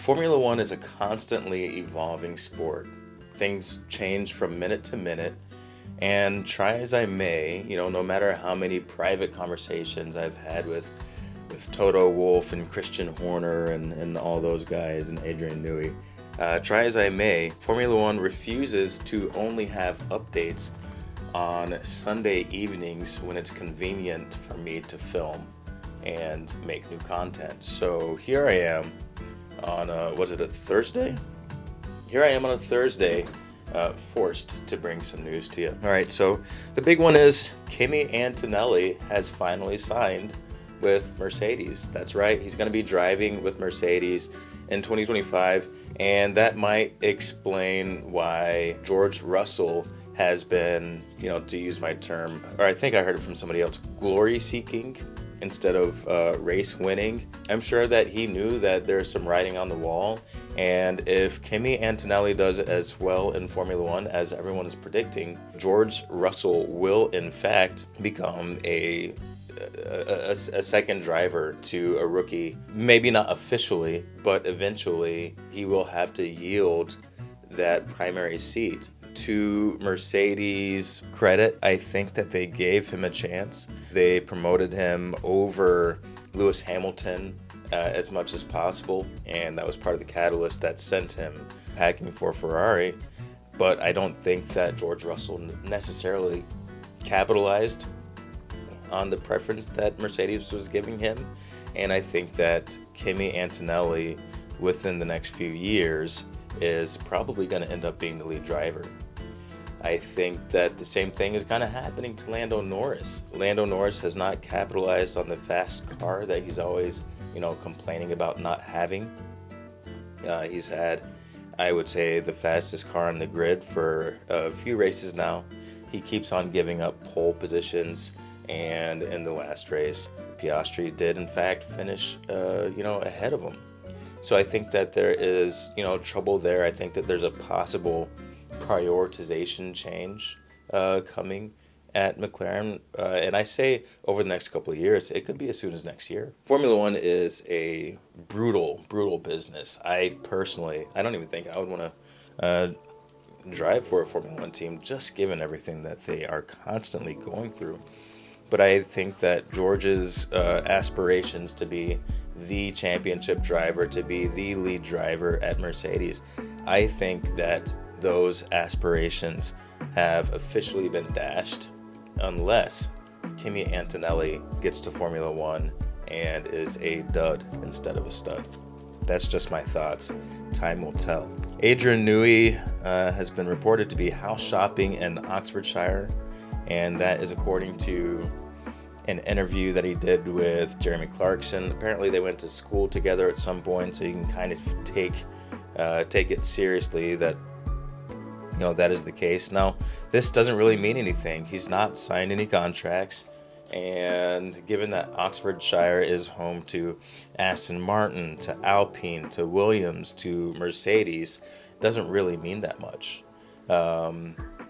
Formula One is a constantly evolving sport. Things change from minute to minute, and try as I may, no matter how many private conversations I've had with Toto Wolff and Christian Horner and all those guys and Adrian Newey, try as I may, Formula One refuses to only have updates on Sunday evenings when it's convenient for me to film and make new content. So here I am on was it a Thursday? Here I am on a Thursday, forced to bring some news to you. All right, so the big one is Kimi Antonelli has finally signed with Mercedes. That's right, he's going to be driving with Mercedes in 2025, and that might explain why George Russell has been, to use my term, or I think I heard it from somebody else, glory seeking instead of race winning. I'm sure that he knew that there's some writing on the wall, and if Kimi Antonelli does as well in Formula One as everyone is predicting, George Russell will in fact become a second driver to a rookie. Maybe not officially, but eventually he will have to yield that primary seat. To Mercedes' credit, I think that they gave him a chance. They promoted him over Lewis Hamilton as much as possible, and that was part of the catalyst that sent him packing for Ferrari. But I don't think that George Russell necessarily capitalized on the preference that Mercedes was giving him, and I think that Kimi Antonelli within the next few years is probably going to end up being the lead driver. I think that the same thing is kind of happening to Lando Norris. Lando Norris has not capitalized on the fast car that he's always, complaining about not having. He's had, I would say, the fastest car on the grid for a few races now. He keeps on giving up pole positions, and in the last race, Piastri did in fact finish, ahead of him. So I think that there is, trouble there. I think that there's a possible prioritization change coming at McLaren, and I say over the next couple of years. It could be as soon as next year. Formula One is a brutal business. I don't even think I would want to drive for a Formula One team, just given everything that they are constantly going through. But I think that George's aspirations to be the championship driver, to be the lead driver at Mercedes, I think that those aspirations have officially been dashed unless Kimi Antonelli gets to Formula One and is a dud instead of a stud. That's just my thoughts. Time will tell. Adrian Newey has been reported to be house shopping in Oxfordshire, and that is according to an interview that he did with Jeremy Clarkson. Apparently they went to school together at some point, so you can kind of take it seriously that that is the case. Now, this doesn't really mean anything. He's not signed any contracts, and given that Oxfordshire is home to Aston Martin, to Alpine, to Williams, to Mercedes, doesn't really mean that much.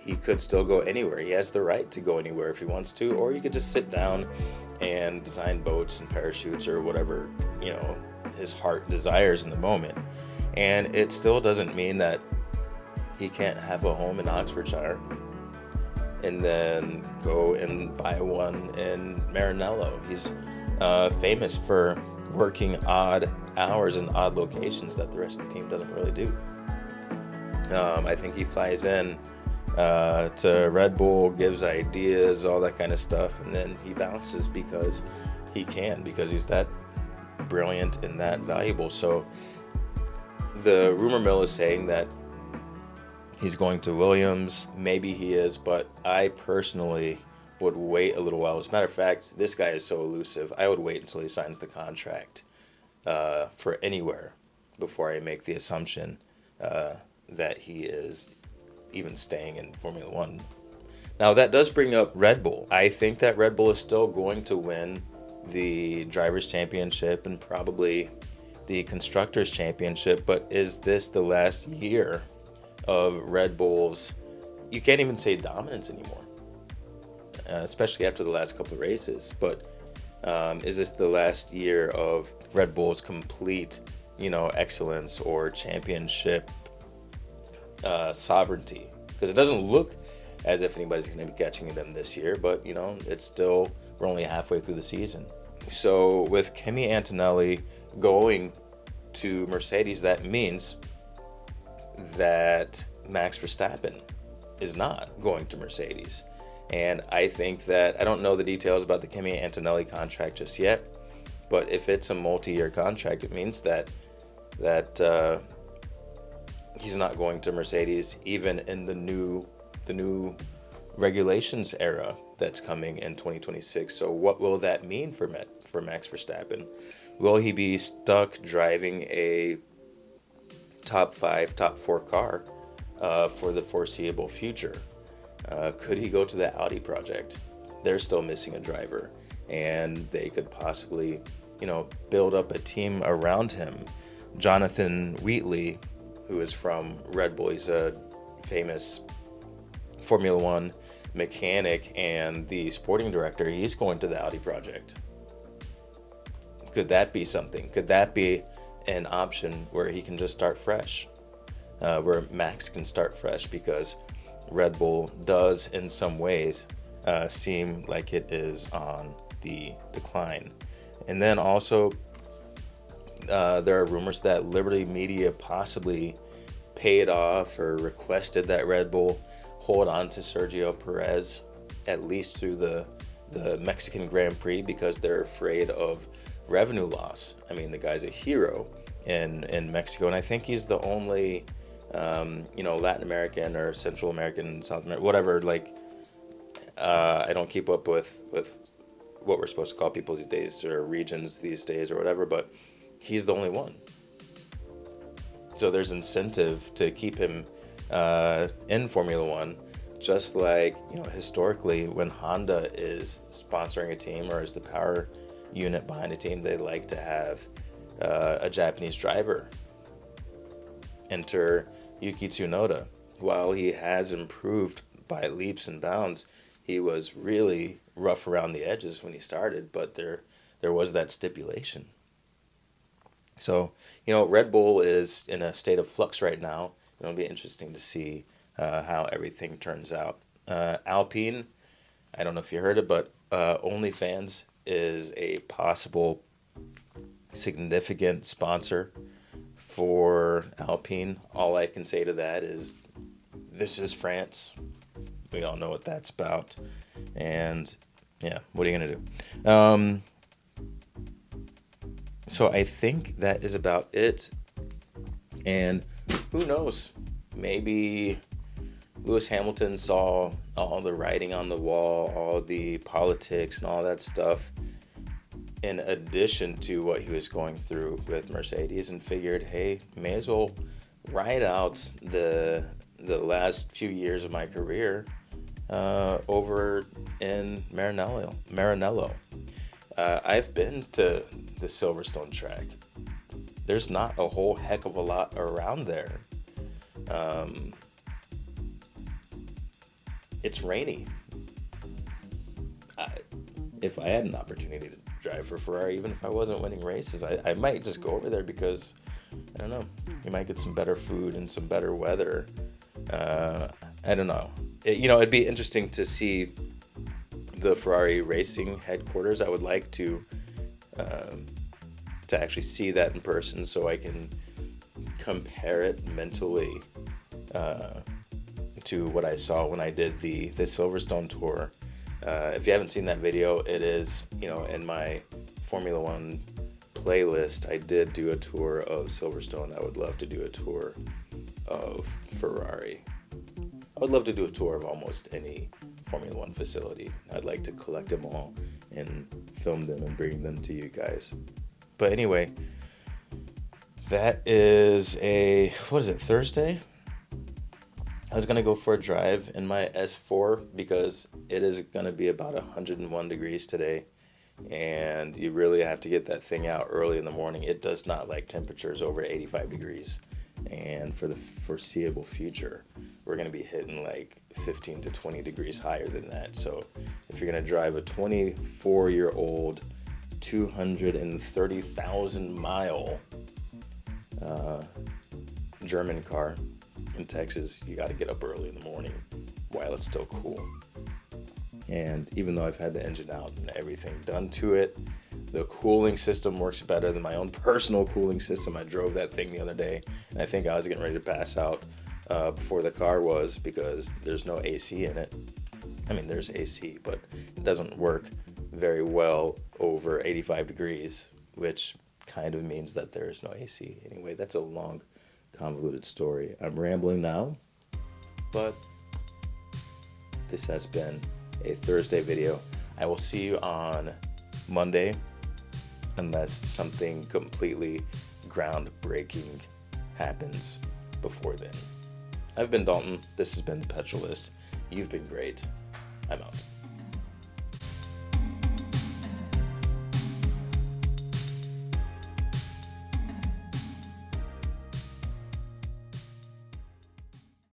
He could still go anywhere. He has the right to go anywhere if he wants to, or he could just sit down and design boats and parachutes or whatever, his heart desires in the moment. And it still doesn't mean that he can't have a home in Oxfordshire and then go and buy one in Maranello. He's famous for working odd hours in odd locations that the rest of the team doesn't really do. I think he flies in to Red Bull, gives ideas, all that kind of stuff, and then he bounces because he can, because he's that brilliant and that valuable. So the rumor mill is saying that he's going to Williams. Maybe he is, but I personally would wait a little while. As a matter of fact, this guy is so elusive. I would wait until he signs the contract for anywhere before I make the assumption that he is even staying in Formula One. Now, that does bring up Red Bull. I think that Red Bull is still going to win the Drivers' Championship and probably the Constructors' Championship, but is this the last year of Red Bull's, you can't even say dominance anymore, especially after the last couple of races, but is this the last year of Red Bull's complete excellence or championship sovereignty, because it doesn't look as if anybody's going to be catching them this year, but it's still, we're only halfway through the season. So with Kimi Antonelli going to Mercedes, that means that Max Verstappen is not going to Mercedes. And I think that, I don't know the details about the Kimi Antonelli contract just yet, but if it's a multi-year contract, it means that he's not going to Mercedes even in the new regulations era that's coming in 2026. So what will that mean for Max Verstappen? Will he be stuck driving a top 5, top 4 car for the foreseeable future? Could he go to the Audi project? They're still missing a driver, and they could possibly, build up a team around him. Jonathan Wheatley, who is from Red Bull, he's a famous Formula One mechanic and the sporting director. He's going to the Audi project. Could that be something? Could that be an option where he can just start fresh? Where Max can start fresh, because Red Bull does in some ways seem like it is on the decline. And then also there are rumors that Liberty Media possibly paid off or requested that Red Bull hold on to Sergio Perez at least through the Mexican Grand Prix, because they're afraid of revenue loss. I mean, the guy's a hero in Mexico, and I think he's the only Latin American or Central American, South American, whatever, I don't keep up with what we're supposed to call people these days, or regions these days, or whatever, but he's the only one. So there's incentive to keep him in Formula One, just like, historically when Honda is sponsoring a team or is the power unit behind a team, they like to have a Japanese driver. Enter Yuki Tsunoda. While he has improved by leaps and bounds, he was really rough around the edges when he started, but there was that stipulation. So, Red Bull is in a state of flux right now. It'll be interesting to see how everything turns out. Alpine, I don't know if you heard it, but OnlyFans is a possible significant sponsor for Alpine. All I can say to that is, this is France. We all know what that's about. And yeah, what are you going to do? So I think that is about it. And who knows? Maybe Lewis Hamilton saw all the writing on the wall, all the politics and all that stuff, in addition to what he was going through with Mercedes, and figured, hey, may as well ride out the last few years of my career over in Maranello. I've been to the Silverstone track. There's not a whole heck of a lot around there. It's rainy. If I had an opportunity to drive for Ferrari, even if I wasn't winning races, I might just go over there, because I don't know, you might get some better food and some better weather. I don't know. It'd be interesting to see the Ferrari racing headquarters. I would like to actually see that in person, so I can compare it mentally to what I saw when I did the Silverstone tour. If you haven't seen that video, it is, in my Formula One playlist. I did do a tour of Silverstone. I would love to do a tour of Ferrari. I would love to do a tour of almost any Formula One facility. I'd like to collect them all and film them and bring them to you guys. But anyway, that is Thursday? I was going to go for a drive in my S4, because it is going to be about 101 degrees today, and you really have to get that thing out early in the morning. It does not like temperatures over 85 degrees, and for the foreseeable future, we're going to be hitting like 15 to 20 degrees higher than that. So if you're going to drive a 24-year-old 230,000 mile German car in Texas, you got to get up early in the morning while it's still cool. And even though I've had the engine out and everything done to it, the cooling system works better than my own personal cooling system. I drove that thing the other day, and I think I was getting ready to pass out before the car was, because there's no AC in it. I mean, there's AC, but it doesn't work very well over 85 degrees, which kind of means that there is no AC. Anyway, that's a long, convoluted story. I'm rambling now, but this has been a Thursday video. I will see you on Monday, unless something completely groundbreaking happens before then. I've been Dalton. This has been The Petrolist. You've been great. I'm out.